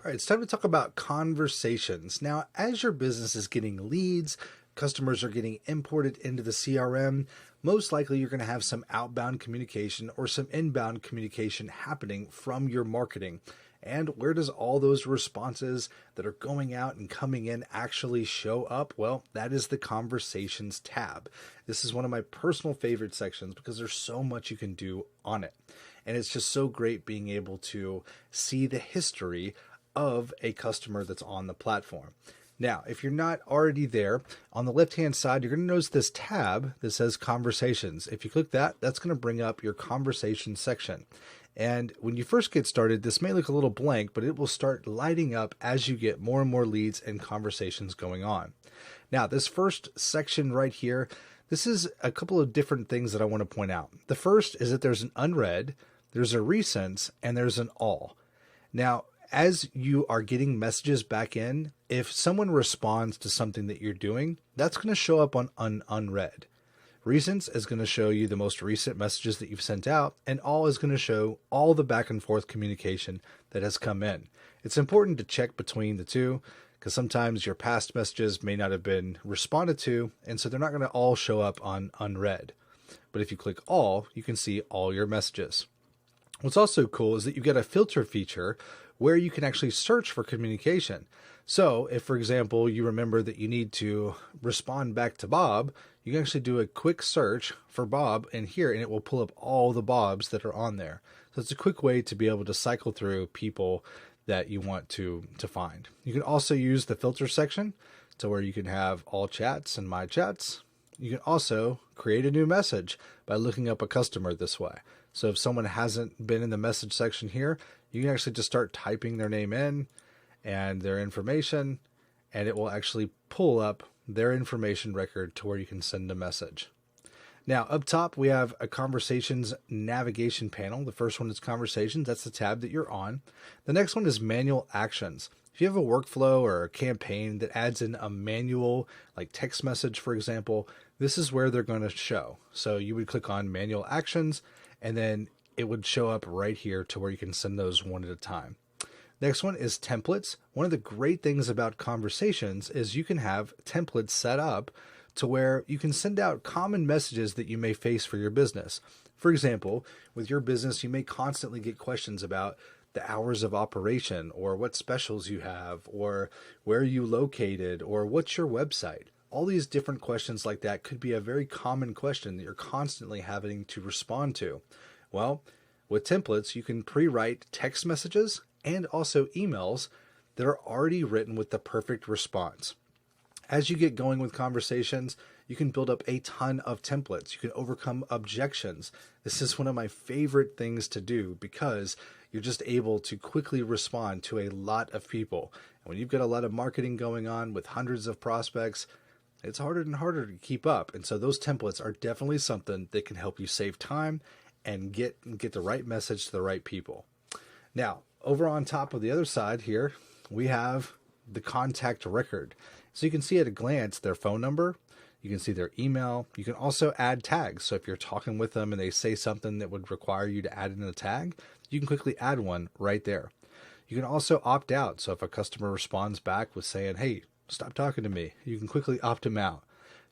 All right, it's time to talk about conversations. Now, as your business is getting leads, customers are getting imported into the CRM, most likely you're going to have some outbound communication or some inbound communication happening from your marketing. And where does all those responses that are going out and coming in actually show up? Well, that is the conversations tab. This is one of my personal favorite sections because there's so much you can do on it. And it's just so great being able to see the history of a customer that's on the platform. Now, if you're not already there, on the left-hand side, you're going to notice this tab that says Conversations. If you click that, that's going to bring up your conversation section. And when you first get started, this may look a little blank, but it will start lighting up as you get more and more leads and conversations going on. Now, this first section right here, this is a couple of different things that I want to point out. The first is that there's an unread, there's a recents, and there's an all. Now, as you are getting messages back in, if someone responds to something that you're doing, that's going to show up on unread. Recents is going to show you the most recent messages that you've sent out, and all is going to show all the back and forth communication that has come in. It's important to check between the two because sometimes your past messages may not have been responded to, and so they're not going to all show up on unread. But if you click all, you can see all your messages. What's also cool is that you get a filter feature where you can actually search for communication. So if, for example, you remember that you need to respond back to Bob, you can actually do a quick search for Bob in here and it will pull up all the Bobs that are on there. So it's a quick way to be able to cycle through people that you want to find. You can also use the filter section to where you can have all chats and my chats. You can also create a new message by looking up a customer this way. So if someone hasn't been in the message section here, you can actually just start typing their name in and their information, and it will actually pull up their information record to where you can send a message. Now, up top, we have a conversations navigation panel. The first one is conversations. That's the tab that you're on. The next one is manual actions. If you have a workflow or a campaign that adds in a manual, like text message, for example, this is where they're going to show. So you would click on manual actions, and then it would show up right here to where you can send those one at a time. Next one is templates. One of the great things about conversations is you can have templates set up to where you can send out common messages that you may face for your business. For example, with your business, you may constantly get questions about the hours of operation or what specials you have or where you located or what's your website. All these different questions like that could be a very common question that you're constantly having to respond to. Well, with templates, you can pre-write text messages and also emails that are already written with the perfect response. As you get going with conversations, you can build up a ton of templates. You can overcome objections. This is one of my favorite things to do because you're just able to quickly respond to a lot of people. And when you've got a lot of marketing going on with hundreds of prospects, it's harder and harder to keep up. And so those templates are definitely something that can help you save time and get the right message to the right people. Now, over on top of the other side here, we have the contact record. So you can see at a glance their phone number, you can see their email, you can also add tags. So if you're talking with them and they say something that would require you to add in a tag, you can quickly add one right there. You can also opt out. So if a customer responds back with saying, hey, stop talking to me, you can quickly opt them out.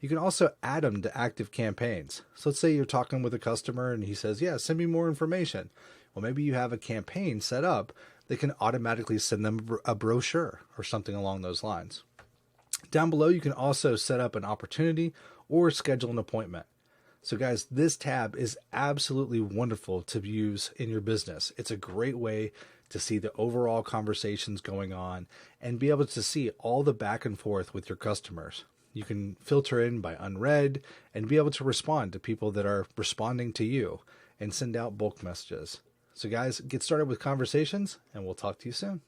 You can also add them to active campaigns. So let's say you're talking with a customer and he says, yeah, send me more information. Well, maybe you have a campaign set up that can automatically send them a brochure or something along those lines. Down below, you can also set up an opportunity or schedule an appointment. So guys, this tab is absolutely wonderful to use in your business. It's a great way to see the overall conversations going on and be able to see all the back and forth with your customers. You can filter in by unread and be able to respond to people that are responding to you and send out bulk messages. So guys, get started with conversations and we'll talk to you soon.